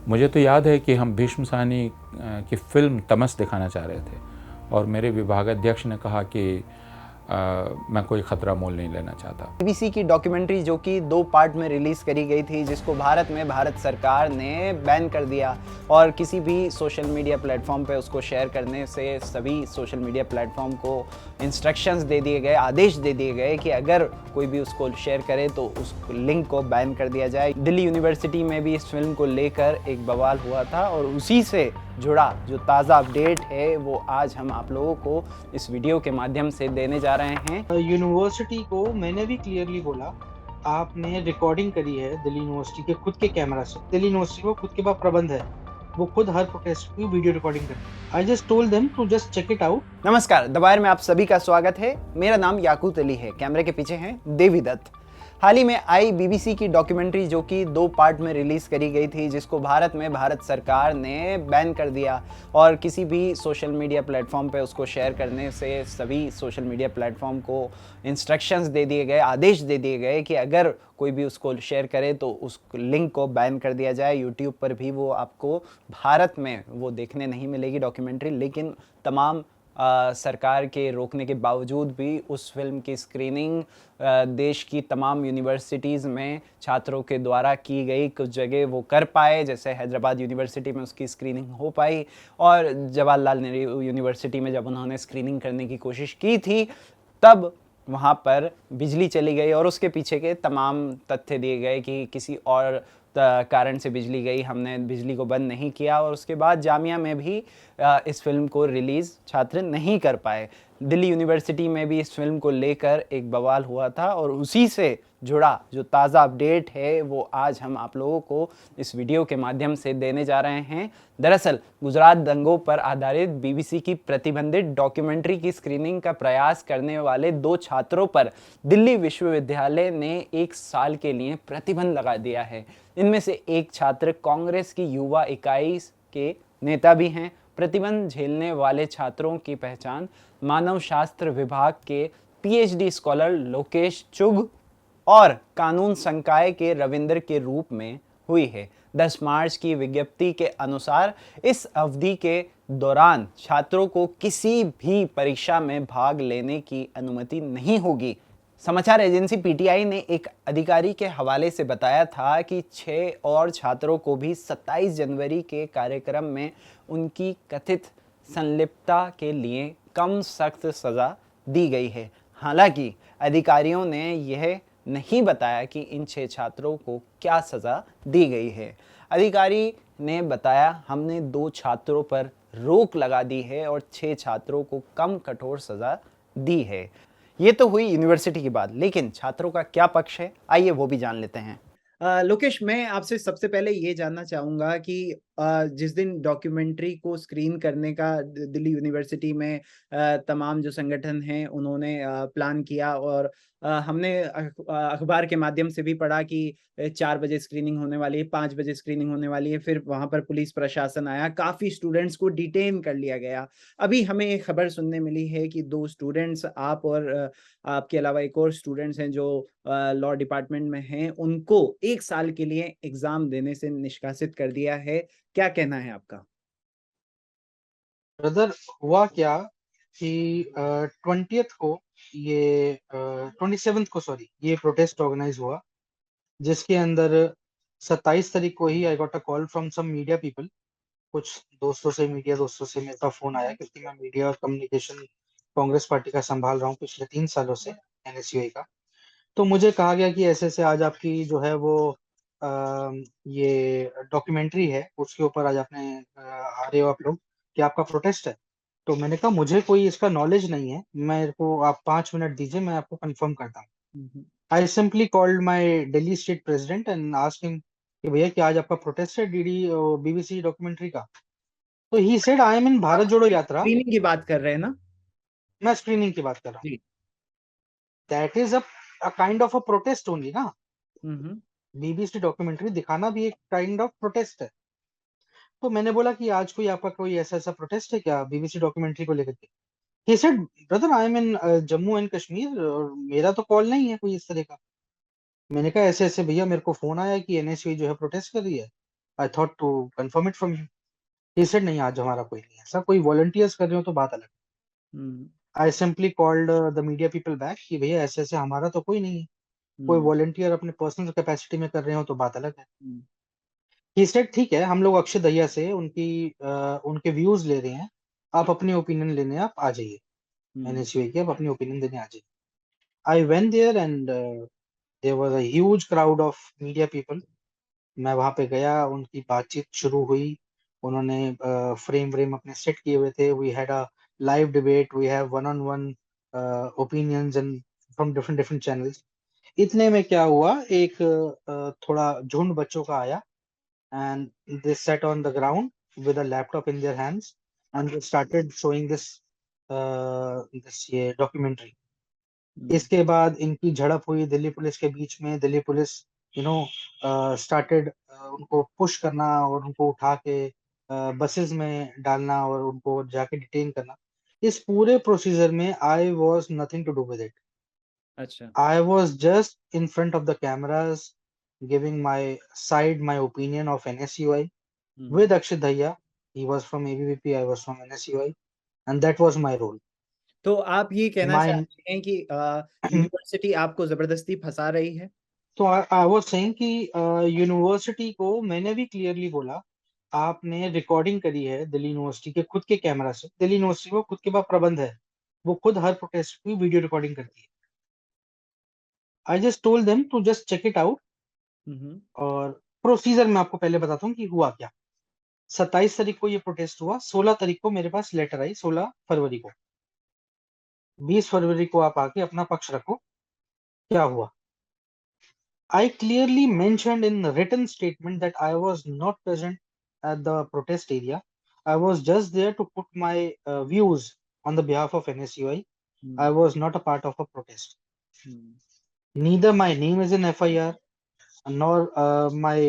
मुझे तो याद है कि हम भीष्म साहनी की फ़िल्म तमस दिखाना चाह रहे थे और मेरे विभागाध्यक्ष ने कहा कि मैं कोई ख़तरा मोल नहीं लेना चाहता। बीबीसी की डॉक्यूमेंट्री जो कि 2 पार्ट में रिलीज करी गई थी, जिसको भारत में भारत सरकार ने बैन कर दिया और किसी भी सोशल मीडिया प्लेटफॉर्म पे उसको शेयर करने से सभी सोशल मीडिया प्लेटफॉर्म को इंस्ट्रक्शंस दे दिए गए, आदेश दे दिए गए कि अगर कोई भी उसको शेयर करे तो उस लिंक को बैन कर दिया जाए। दिल्ली यूनिवर्सिटी में भी इस फिल्म को लेकर एक बवाल हुआ था और उसी से जुड़ा जो ताज़ा अपडेट है वो आज हम आप लोगों को इस वीडियो के माध्यम से देने जा रहे हैं। यूनिवर्सिटी को मैंने भी क्लियरली बोला, आपने रिकॉर्डिंग करी है दिल्ली यूनिवर्सिटी के खुद के कैमरा से। दिल्ली यूनिवर्सिटी को खुद के पास प्रबंध है, वो खुद हर प्रोटेस्ट की वीडियो रिकॉर्डिंग करते हैं। I just told them to just check it out. नमस्कार, द वायर में आप सभी का स्वागत है। मेरा नाम याकूत अली है, कैमरे के पीछे हैं देवी दत्त। हाल ही में आई बीबीसी की डॉक्यूमेंट्री जो कि 2 पार्ट में रिलीज करी गई थी, जिसको भारत में भारत सरकार ने बैन कर दिया और किसी भी सोशल मीडिया प्लेटफॉर्म पे उसको शेयर करने से सभी सोशल मीडिया प्लेटफॉर्म को इंस्ट्रक्शंस दे दिए गए, आदेश दे दिए गए कि अगर कोई भी उसको शेयर करे तो उस लिंक को बैन कर दिया जाए। यूट्यूब पर भी वो आपको भारत में वो देखने नहीं मिलेगी डॉक्यूमेंट्री, लेकिन तमाम सरकार के रोकने के बावजूद भी उस फिल्म की स्क्रीनिंग देश की तमाम यूनिवर्सिटीज़ में छात्रों के द्वारा की गई। कुछ जगह वो कर पाए, जैसे हैदराबाद यूनिवर्सिटी में उसकी स्क्रीनिंग हो पाई और जवाहरलाल नेहरू यूनिवर्सिटी में जब उन्होंने स्क्रीनिंग करने की कोशिश की थी तब वहाँ पर बिजली चली गई और उसके पीछे के तमाम तथ्य दिए गए कि किसी और कारण से बिजली गई, हमने बिजली को बंद नहीं किया। और उसके बाद जामिया में भी इस फिल्म को रिलीज़ छात्र नहीं कर पाए। दिल्ली यूनिवर्सिटी में भी इस फिल्म को लेकर एक बवाल हुआ था और उसी से जुड़ा जो ताज़ा अपडेट है वो आज हम आप लोगों को इस वीडियो के माध्यम से देने जा रहे हैं। दरअसल गुजरात दंगों पर आधारित बीबीसी की प्रतिबंधित डॉक्यूमेंट्री की स्क्रीनिंग का प्रयास करने वाले 2 छात्रों पर दिल्ली विश्वविद्यालय ने 1 साल के लिए प्रतिबंध लगा दिया है। इनमें से एक छात्र कांग्रेस की युवा इकाई के नेता भी हैं। प्रतिबंध झेलने वाले छात्रों की पहचान मानव शास्त्र विभाग के पीएचडी स्कॉलर लोकेश चुग और कानून संकाय के रविंद्र के रूप में हुई है। 10 मार्च की विज्ञप्ति के अनुसार इस अवधि के दौरान छात्रों को किसी भी परीक्षा में भाग लेने की अनुमति नहीं होगी। समाचार एजेंसी पीटीआई ने एक अधिकारी के हवाले से बताया था कि 6 और छात्रों को भी 27 जनवरी के कार्यक्रम में उनकी कथित संलिप्तता के लिए कम सख्त सज़ा दी गई है। हालांकि अधिकारियों ने यह नहीं बताया कि इन 6 छात्रों को क्या सज़ा दी गई है। अधिकारी ने बताया, हमने 2 छात्रों पर रोक लगा दी है और 6 छात्रों को कम कठोर सज़ा दी है। ये तो हुई यूनिवर्सिटी की बात, लेकिन छात्रों का क्या पक्ष है, आइए वो भी जान लेते हैं। लोकेश, मैं आपसे सबसे पहले ये जानना चाहूँगा कि जिस दिन डॉक्यूमेंट्री को स्क्रीन करने का दिल्ली यूनिवर्सिटी में तमाम जो संगठन हैं उन्होंने प्लान किया और हमने अखबार के माध्यम से भी पढ़ा कि 4 बजे स्क्रीनिंग होने वाली है, 5 बजे स्क्रीनिंग होने वाली है, फिर वहाँ पर पुलिस प्रशासन आया, काफ़ी स्टूडेंट्स को डिटेन कर लिया गया। अभी हमें एक खबर सुनने मिली है कि 2 स्टूडेंट्स, आप और आपके अलावा एक और स्टूडेंट्स हैं जो लॉ डिपार्टमेंट में हैं, उनको 1 साल के लिए एग्ज़ाम देने से निष्कासित कर दिया है। क्या कहना है आपका? ब्रदर, हुआ क्या कि 20th को ये 27th को सॉरी ये प्रोटेस्ट ऑर्गेनाइज हुआ, जिसके अंदर 27 तारीख को ही I got a call from some media people. कुछ मीडिया दोस्तों से मेरे पास फोन आया, क्योंकि मैं मीडिया और कम्युनिकेशन कांग्रेस पार्टी का संभाल रहा हूँ पिछले 3 सालों से, एनएसयूआई का। तो मुझे कहा गया कि ऐसे-ऐसे आज आपकी जो है वो अ, ये डॉक्यूमेंट्री है, उसके ऊपर आज आपने आ रहे हो आप लोग, क्या आपका प्रोटेस्ट है? तो मैंने कहा मुझे कोई इसका नॉलेज नहीं है, मेरे को आप 5 मिनट दीजिए, मैं आपको कन्फर्म करता हूँ। हुँ, हुँ। I simply called my Delhi state president and asked him कि भैया क्या आज आपका प्रोटेस्ट है बीबीसी डॉक्यूमेंट्री का? तो ही सेड आई एम इन भारत जोड़ो यात्रा। स्क्रीनिंग की बात कर रहे हैं ना? मैं स्क्रीनिंग की बात कर रहा हूँ। जी। That is a kind of a protest only ना। हुँ, हुँ। बीबीसी डॉक्यूमेंट्री दिखाना भी एक काइंड ऑफ प्रोटेस्ट है। तो मैंने बोला कि आज कोई आपका कोई ऐसा-ऐसा प्रोटेस्ट है क्या बीबीसी डॉक्यूमेंट्री को लेकर के? He said brother I am in Jammu and Kashmir और मेरा तो कॉल नहीं है कोई इस तरह का। मैंने कहा ऐसे-ऐसे भैया मेरे को फ़ोन आया कि एनएसयूआई जो है प्रोटेस्ट कर रही है। I thought to confirm it from you. He said नहीं आज हमारा कोई नहीं है, ऐसा कोई volunteers कर रहे हो तो बात अलग। हम्म, I simply called the media people back कि भैया ऐसे ऐसे हमारा तो कोई नहीं है, कोई हम्म, वॉलंटियर अपने पर्सनल कैपेसिटी में कर रहे हो तो बात अलग है। हम्म, ही सेड ठीक है, हम लोग अक्षय दहिया से उनके व्यूज ले रहे हैं, आप अपनी ओपिनियन लेने आप आ जाइए, हम्म, एनएसयूआई की आप अपनी ओपिनियन देने आ जाइए। I went there and there was a huge crowd of media people. मैं वहां पे गया, उनकी बातचीत शुरू हुई, उन्होंने फ्रेम व्रेम अपने सेट किए हुए थे। We had a live debate, we have one on one opinions and from different different channels. इतने में क्या हुआ, एक थोड़ा झुंड बच्चों का आया and they sat on the ground with a laptop in their hands and they started showing this ये documentary। हम्म, इसके बाद इनकी झड़प हुई दिल्ली पुलिस के बीच में। Delhi police you know started उनको पुश करना और उनको उठा के बसेस में डालना और उनको जाके डिटेन करना। इस पूरे प्रोसीजर में I was nothing to do with it. अच्छा, I was just in front of the cameras giving my side, my opinion of NSUI hmm. with Akshit Daya. He was from ABVP, I was from NSUI, and that was my role. तो आप ये कहना My चाहते हैं कि university आपको जबरदस्ती फंसा रही है? तो I was saying कि यूनिवर्सिटी को मैंने भी क्लियरली बोला, आपने रिकॉर्डिंग करी है दिल्ली यूनिवर्सिटी के खुद के कैमरा से। दिल्ली यूनिवर्सिटी को खुद के पास प्रबंध है, वो खुद हर प्रोटेस्ट की वीडियो रिकॉर्डिंग करती है। I just told them to just check it out. हम्म, और प्रोसीजर मैं आपको पहले बताता हूँ कि हुआ क्या। 27 तारीख को ये प्रोटेस्ट हुआ, 16 तारीख को मेरे पास लेटर आई, 16 फरवरी को। 20 फरवरी को आप आके अपना पक्ष रखो, क्या हुआ। I clearly mentioned in written statement that I was not present at the protest area. I was just there to put my views on the behalf of NSUI. I hmm, was not a part of a protest. Hmm, Neither my name is in FIR, nor my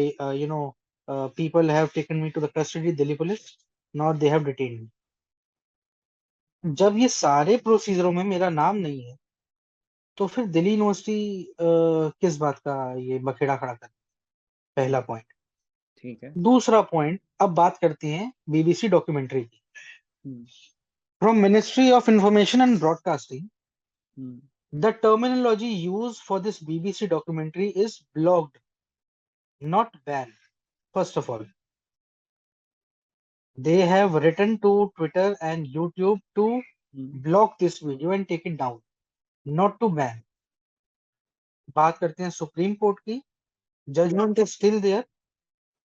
people have taken me to the custody Delhi police, nor they have detained me. जब ये सारे प्रोसीजरों में मेरा नाम नहीं है तो फिर दिल्ली यूनिवर्सिटी किस बात का ये बखेड़ा खड़ा कर। पहला पॉइंट। ठीक है। दूसरा पॉइंट, अब बात करते हैं बीबीसी डॉक्यूमेंट्री की। Hmm, from ministry of information and broadcasting hmm, the terminology use for this BBC documentary is blocked, not ban. First of all, they have written to Twitter and YouTube to hmm, block this video and take it down, not to ban। बात करते हैं supreme court की। Judgement is still there.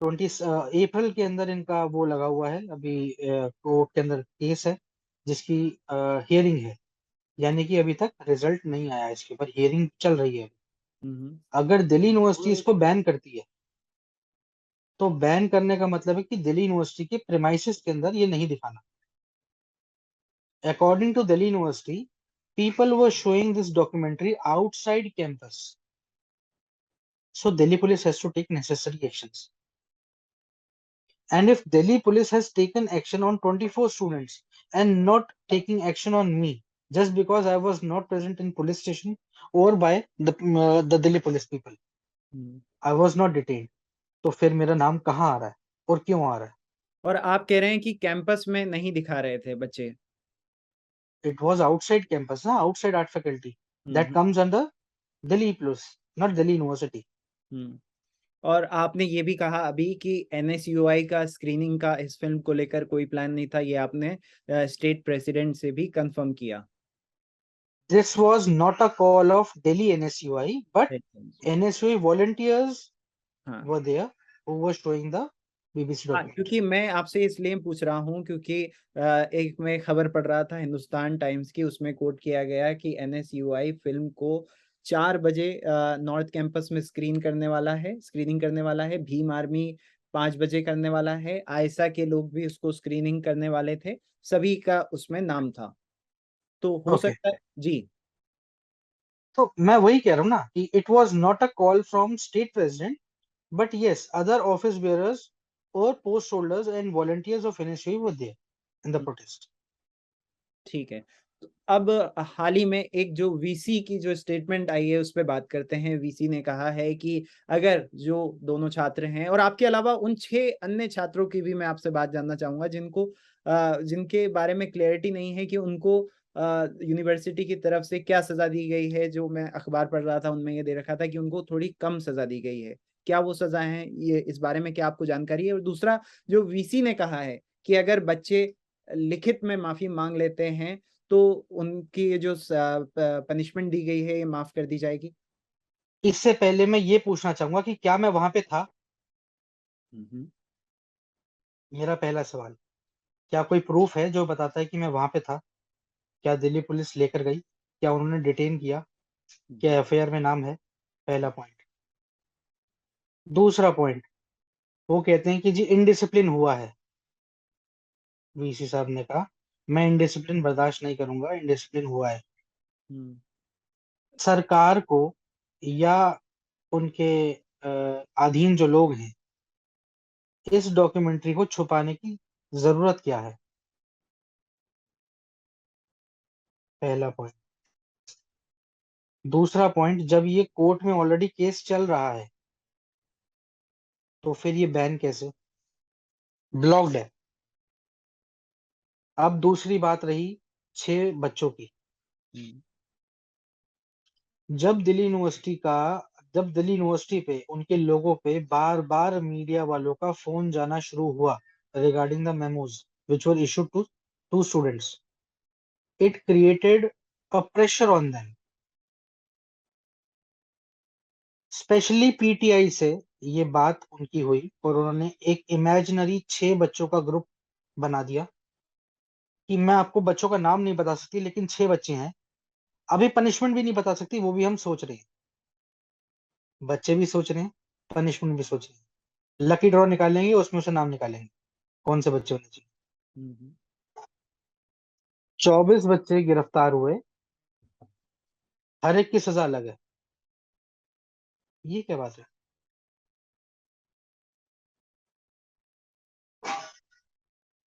20 April के अंदर इनका वो लगा हुआ है, अभी कोर्ट के अंदर केस है जिसकी हियरिंग है, यानी कि अभी तक रिजल्ट नहीं आया, इसके ऊपर हियरिंग चल रही है। हम्म। अगर दिल्ली यूनिवर्सिटी इसको बैन करती है तो बैन करने का मतलब है कि दिल्ली यूनिवर्सिटी के प्रेमाइसिस के अंदर ये नहीं दिखाना। According to Delhi University, people were showing this documentary outside campus, so Delhi police has to take necessary actions। And if Delhi police has taken action on 24 students and not taking action on me just because I was not present in police station or by the Delhi police people, hmm. I was not detained, तो फिर मेरा नाम कहाँ आ रहा है और क्यों आ रहा और आप कह रहे हैं कि कैंपस में नहीं दिखा रहे थे बच्चे? है। It was outside campus ना, outside art faculty, that hmm, comes under Delhi police, not Delhi University। हम्म। और आपने ये भी कहा अभी कि एनएसयूआई का स्क्रीनिंग का इस फिल्म को लेकर कोई प्लान नहीं था, ये आपने स्टेट प्रेसिडेंट से भी कंफर्म किया। This was not a call of Delhi NSUI, but NSUI volunteers हाँ, were there who were showing the BBC हाँ, documentary। क्योंकि मैं आपसे इसलिए पूछ रहा हूँ क्योंकि एक मैं खबर पढ़ रहा था हिंदुस्तान टाइम्स की, उसमें कोट किया गया कि एनएसयूआई फिल्म को 4 बजे नॉर्थ कैंपस में स्क्रीनिंग करने वाला है। भीम आर्मी 5 बजे करने वाला है। आयसा के लोग भी उसको स्क्रीनिंग करने वाले थे। सभी का उसमें नाम था। तो हो Okay, सकता है जी। तो मैं वही कह रहा हूँ ना कि it was not a call from state president, but yes, other office bearers or post holders and volunteers of NSUI were there in the protest। ठीक है। अब हाल ही में एक जो वीसी की जो स्टेटमेंट आई है उस पे बात करते हैं। वीसी ने कहा है कि अगर जो दोनों छात्र हैं और आपके अलावा उन 6 अन्य छात्रों की भी मैं आपसे बात जानना चाहूँगा जिनको जिनके बारे में क्लैरिटी नहीं है कि उनको यूनिवर्सिटी की तरफ से क्या सज़ा दी गई है। जो मैं अखबार पढ़ रहा था उनमें ये दे रखा था कि उनको थोड़ी कम सज़ा दी गई है। क्या वो सज़ा है? ये इस बारे में क्या आपको जानकारी है? और दूसरा जो वीसी ने कहा है कि अगर बच्चे लिखित में माफ़ी माँग लेते हैं तो उनकी ये जो पनिशमेंट दी गई है ये माफ कर दी जाएगी? इससे पहले मैं ये पूछना चाहूंगा कि क्या मैं वहां पे था? हुँ। मेरा पहला सवाल, क्या कोई प्रूफ है जो बताता है कि मैं वहां पे था? क्या दिल्ली पुलिस लेकर गई? क्या उन्होंने डिटेन किया? क्या एफआईआर में नाम है? पहला पॉइंट। दूसरा पॉइंट, वो कहते हैं कि जी इनडिसिप्लिन हुआ है। वीसी साहब ने कहा मैं इनडिसिप्लिन बर्दाश्त नहीं करूंगा, इनडिसिप्लिन हुआ है। हुँ। सरकार को या उनके अधीन जो लोग हैं, इस डॉक्यूमेंट्री को छुपाने की जरूरत क्या है? पहला पॉइंट। दूसरा पॉइंट, जब ये कोर्ट में ऑलरेडी केस चल रहा है तो फिर ये बैन कैसे? ब्लॉक्ड है। अब दूसरी बात रही 6 बच्चों की। हुँ। जब दिल्ली यूनिवर्सिटी का जब दिल्ली यूनिवर्सिटी पे उनके लोगों पे बार बार मीडिया वालों का फोन जाना शुरू हुआ regarding the memos which were issued to to students, it created a pressure on them, specially PTI से ये बात उनकी हुई और उन्होंने एक इमेजिनरी 6 बच्चों का ग्रुप बना दिया कि मैं आपको बच्चों का नाम नहीं बता सकती लेकिन 6 बच्चे हैं, अभी पनिशमेंट भी नहीं बता सकती, वो भी हम सोच रहे हैं। बच्चे भी सोच रहे हैं, पनिशमेंट भी सोच रहे हैं। लकी ड्रॉ निकालेंगे, उसमें से नाम निकालेंगे कौन से बच्चे होने चाहिए। हुँ, हुँ। 24 बच्चे गिरफ्तार हुए, हर एक की सजा अलग है। ये क्या बात है?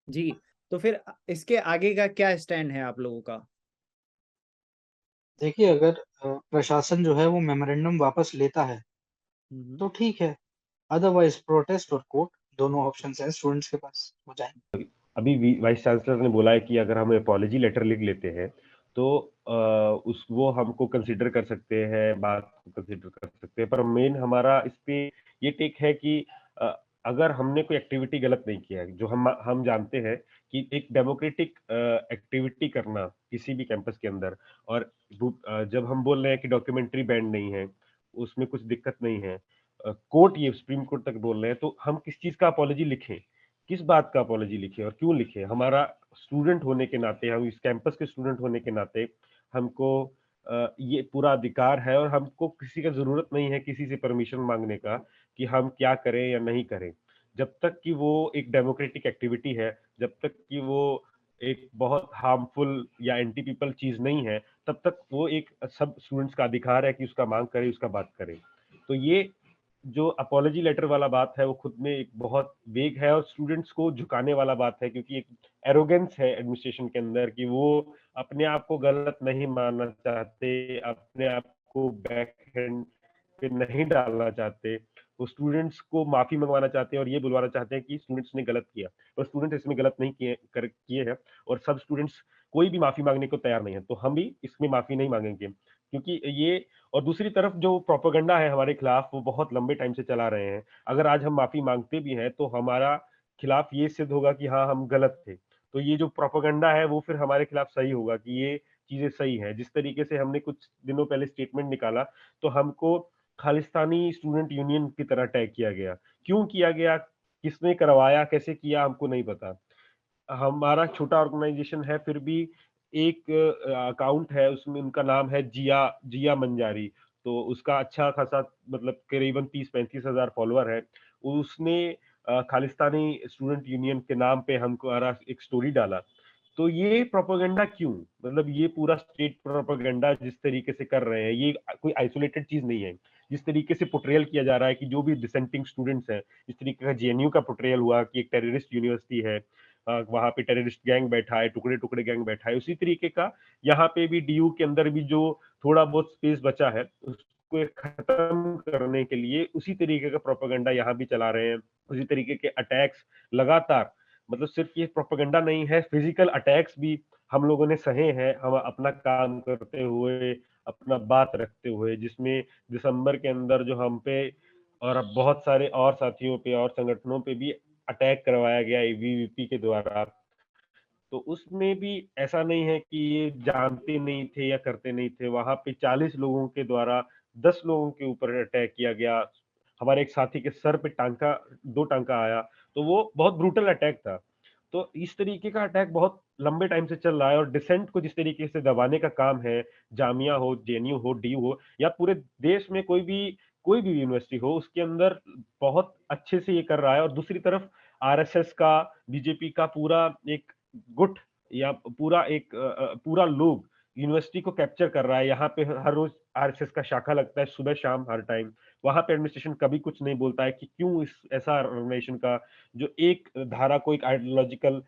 जी, तो फिर इसके आगे का क्या स्टैंड है आप लोगों का? देखिए, अगर प्रशासन जो है वो मेमोरेंडम वापस लेता है हुँ, हुँ। तो ठीक है, अदरवाइज प्रोटेस्ट और कोर्ट दोनों ऑप्शन है स्टूडेंट्स के पास, हो जाए। अभी वाइस चांसलर ने बोला है कि अगर हम अपॉलजी लेटर लिख लेते हैं तो उस वो हमको कंसिडर कर सकते हैं, बात को कंसिडर कर सकते हैं, पर मेन हमारा इस पे ये टेक है कि अ, अगर हमने कोई एक्टिविटी गलत नहीं किया है, जो हम जानते हैं कि एक डेमोक्रेटिक एक्टिविटी करना किसी भी कैंपस के अंदर, और जब हम बोल रहे हैं कि डॉक्यूमेंट्री बैंड नहीं है, उसमें कुछ दिक्कत नहीं है, कोर्ट ये सुप्रीम कोर्ट तक बोल रहे हैं, तो हम किस चीज का अपॉलजी लिखें, किस बात का अपॉलजी लिखे और क्यों लिखे? हमारा स्टूडेंट होने के नाते, हम इस कैंपस के स्टूडेंट होने के नाते हमको ये पूरा अधिकार है और हमको किसी का जरूरत नहीं है किसी से परमिशन मांगने का कि हम क्या करें या नहीं करें। जब तक कि वो एक डेमोक्रेटिक एक्टिविटी है, जब तक कि वो एक बहुत हार्मफुल या एंटी पीपल चीज नहीं है, तब तक वो एक सब स्टूडेंट्स का अधिकार है कि उसका मांग करे, उसका बात करे। तो ये जो अपॉलजी लेटर वाला बात है वो खुद में एक बहुत वेग है और स्टूडेंट्स को झुकाने वाला बात है, क्योंकि एक एरोगेंस है एडमिनिस्ट्रेशन के अंदर कि वो अपने आप को गलत नहीं मानना चाहते, अपने आप को बैक हैंड पे नहीं डालना चाहते। वो स्टूडेंट्स को माफी मंगवाना चाहते हैं और ये बुलवाना चाहते हैं कि स्टूडेंट्स ने गलत किया, और स्टूडेंट इसमें गलत नहीं किए हैं, और सब स्टूडेंट्स कोई भी माफी मांगने को तैयार नहीं है, तो हम भी इसमें माफी नहीं मांगेंगे, क्योंकि ये। और दूसरी तरफ जो प्रोपेगेंडा है हमारे खिलाफ वो बहुत लंबे टाइम से चला रहे हैं। अगर आज हम माफी मांगते भी हैं तो हमारा खिलाफ ये सिद्ध होगा कि हाँ हम गलत थे, तो ये जो प्रोपेगेंडा है वो फिर हमारे खिलाफ सही होगा कि ये चीजें सही है। जिस तरीके से हमने कुछ दिनों पहले स्टेटमेंट निकाला तो हमको खालिस्तानी स्टूडेंट यूनियन की तरह टैग किया गया। क्यों किया गया, किसने करवाया, कैसे किया, हमको नहीं पता। हमारा छोटा ऑर्गेनाइजेशन है, फिर भी एक अकाउंट है उसमें, उनका नाम है जिया जिया मंजारी, तो उसका अच्छा खासा मतलब करीबन 30-35 हजार फॉलोअर है। उसने खालिस्तानी स्टूडेंट यूनियन के नाम पे हमको एक स्टोरी डाला। तो ये प्रोपेगेंडा क्यों, मतलब ये पूरा स्टेट प्रोपेगेंडा जिस तरीके से कर रहे हैं, ये कोई आइसोलेटेड चीज नहीं है। जिस तरीके से पोर्ट्रेयल किया जा रहा है कि जो भी डिसेंटिंग स्टूडेंट्स हैं, जिस तरीके का जेएनयू का पोर्ट्रेयल हुआ कि एक टेररिस्ट यूनिवर्सिटी है, वहाँ पे टेररिस्ट गैंग बैठा है, टुकड़े टुकड़े गैंग बैठा है, उसी तरीके का यहाँ पे भी डीयू के अंदर भी जो थोड़ा बहुत स्पेस बचा है उसको खत्म करने के लिए उसी तरीके का प्रोपेगेंडा यहाँ भी चला रहे हैं। उसी तरीके के अटैक्स लगातार, मतलब सिर्फ ये प्रोपेगेंडा नहीं है, फिजिकल अटैक्स भी हम लोगों ने सहे हैं, हम अपना काम करते हुए, अपना बात रखते हुए, जिसमें दिसंबर के अंदर जो हम पे और अब बहुत सारे और साथियों पे और संगठनों पे भी अटैक करवाया गया एबीवीपी के द्वारा। तो उसमें भी ऐसा नहीं है कि ये जानते नहीं थे या करते नहीं थे, वहाँ पे 40 लोगों के द्वारा 10 लोगों के ऊपर अटैक किया गया। हमारे एक साथी के सर पे 2 टांका आया, तो वो बहुत ब्रूटल अटैक था। तो इस तरीके का अटैक बहुत लंबे टाइम से चल रहा है और डिसेंट को जिस तरीके से दबाने का काम है, जामिया हो, जेएनयू हो, डीयू हो या पूरे देश में कोई भी यूनिवर्सिटी हो, उसके अंदर बहुत अच्छे से ये कर रहा है। और दूसरी तरफ आरएसएस का, बीजेपी का पूरा एक गुट या पूरा लोग यूनिवर्सिटी को कैप्चर कर रहा है। यहाँ पे हर रोज आरएसएस का शाखा लगता है, सुबह शाम हर टाइम। वहां पे एडमिनिस्ट्रेशन कभी कुछ नहीं बोलता है कि क्यों इस ऐसा ऑर्गेनाइजेशन का जो एक धारा को, एक आइडियोलॉजिकल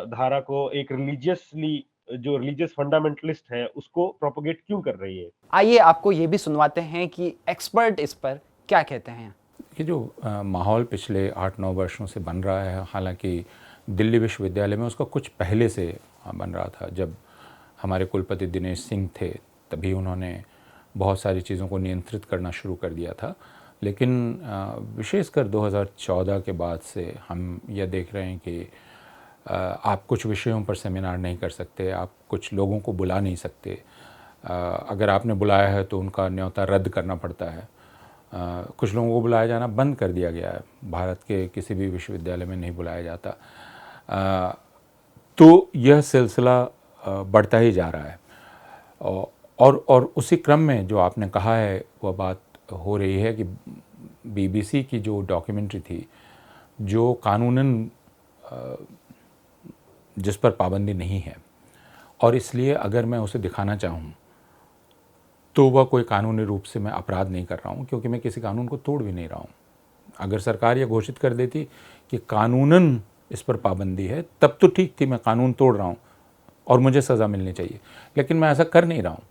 धारा को, एक जो रिलीजियस फंडामेंटलिस्ट है उसको प्रोपोगेट क्यों कर रही है। आइए आपको ये भी सुनवाते हैं कि एक्सपर्ट इस पर क्या कहते हैं। कि जो माहौल पिछले 8-9 वर्षों से बन रहा है, हालांकि दिल्ली विश्वविद्यालय में उसका कुछ पहले से बन रहा था। जब हमारे कुलपति दिनेश सिंह थे तभी उन्होंने बहुत सारी चीज़ों को नियंत्रित करना शुरू कर दिया था। लेकिन विशेषकर 2014 के बाद से हम यह देख रहे हैं कि आप कुछ विषयों पर सेमिनार नहीं कर सकते, आप कुछ लोगों को बुला नहीं सकते। अगर आपने बुलाया है तो उनका न्योता रद्द करना पड़ता है। कुछ लोगों को बुलाया जाना बंद कर दिया गया है, भारत के किसी भी विश्वविद्यालय में नहीं बुलाया जाता। तो यह सिलसिला बढ़ता ही जा रहा है और उसी क्रम में जो आपने कहा है वह बात हो रही है कि बीबीसी की जो डॉक्यूमेंट्री थी, जो कानूनन जिस पर पाबंदी नहीं है, और इसलिए अगर मैं उसे दिखाना चाहूँ तो वह कोई कानूनी रूप से मैं अपराध नहीं कर रहा हूँ, क्योंकि मैं किसी कानून को तोड़ भी नहीं रहा हूँ। अगर सरकार यह घोषित कर देती कि कानूनन इस पर पाबंदी है तब तो ठीक थी, मैं कानून तोड़ रहा हूँ और मुझे सज़ा मिलनी चाहिए, लेकिन मैं ऐसा कर नहीं रहा हूँ।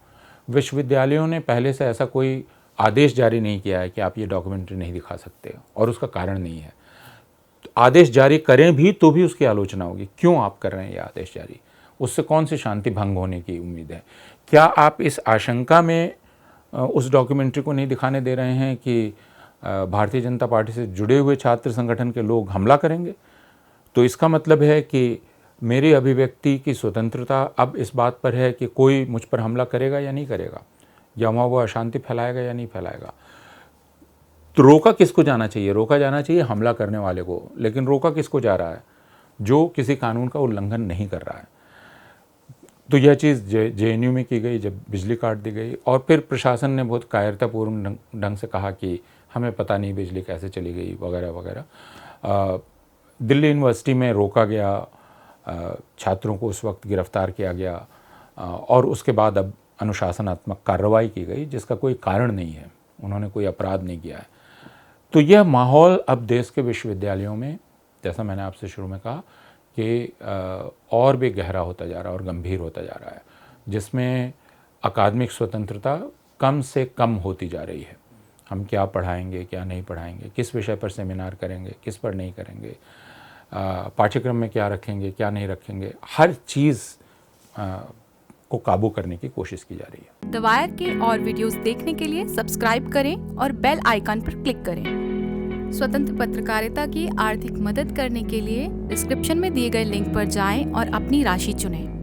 विश्वविद्यालयों ने पहले से ऐसा कोई आदेश जारी नहीं किया है कि आप ये डॉक्यूमेंट्री नहीं दिखा सकते, और उसका कारण नहीं है। तो आदेश जारी करें भी तो भी उसकी आलोचना होगी, क्यों आप कर रहे हैं ये आदेश जारी, उससे कौन सी शांति भंग होने की उम्मीद है। क्या आप इस आशंका में उस डॉक्यूमेंट्री को नहीं दिखाने दे रहे हैं कि भारतीय जनता पार्टी से जुड़े हुए छात्र संगठन के लोग हमला करेंगे? तो इसका मतलब है कि मेरी अभिव्यक्ति की स्वतंत्रता अब इस बात पर है कि कोई मुझ पर हमला करेगा या नहीं करेगा, या वहाँ वो अशांति फैलाएगा या नहीं फैलाएगा। तो रोका किसको जाना चाहिए? रोका जाना चाहिए हमला करने वाले को, लेकिन रोका किसको जा रहा है? जो किसी कानून का उल्लंघन नहीं कर रहा है। तो यह चीज़ जेएनयू में की गई जब बिजली काट दी गई, और फिर प्रशासन ने बहुत कायरतापूर्ण ढंग से कहा कि हमें पता नहीं बिजली कैसे चली गई वगैरह वगैरह। दिल्ली यूनिवर्सिटी में रोका गया, छात्रों को उस वक्त गिरफ्तार किया गया, और उसके बाद अब अनुशासनात्मक कार्रवाई की गई जिसका कोई कारण नहीं है, उन्होंने कोई अपराध नहीं किया है। तो यह माहौल अब देश के विश्वविद्यालयों में, जैसा मैंने आपसे शुरू में कहा, कि और भी गहरा होता जा रहा है और गंभीर होता जा रहा है, जिसमें अकादमिक स्वतंत्रता कम से कम होती जा रही है। हम क्या पढ़ाएंगे, क्या नहीं पढ़ाएंगे, किस विषय पर सेमिनार करेंगे, किस पर नहीं करेंगे, पाठ्यक्रम में क्या रखेंगे, क्या नहीं रखेंगे, हर चीज़ को काबू करने की कोशिश की जा रही है। द वायर के और वीडियोस देखने के लिए सब्सक्राइब करें और बेल आइकन पर क्लिक करें। स्वतंत्र पत्रकारिता की आर्थिक मदद करने के लिए डिस्क्रिप्शन में दिए गए लिंक पर जाएं और अपनी राशि चुनें।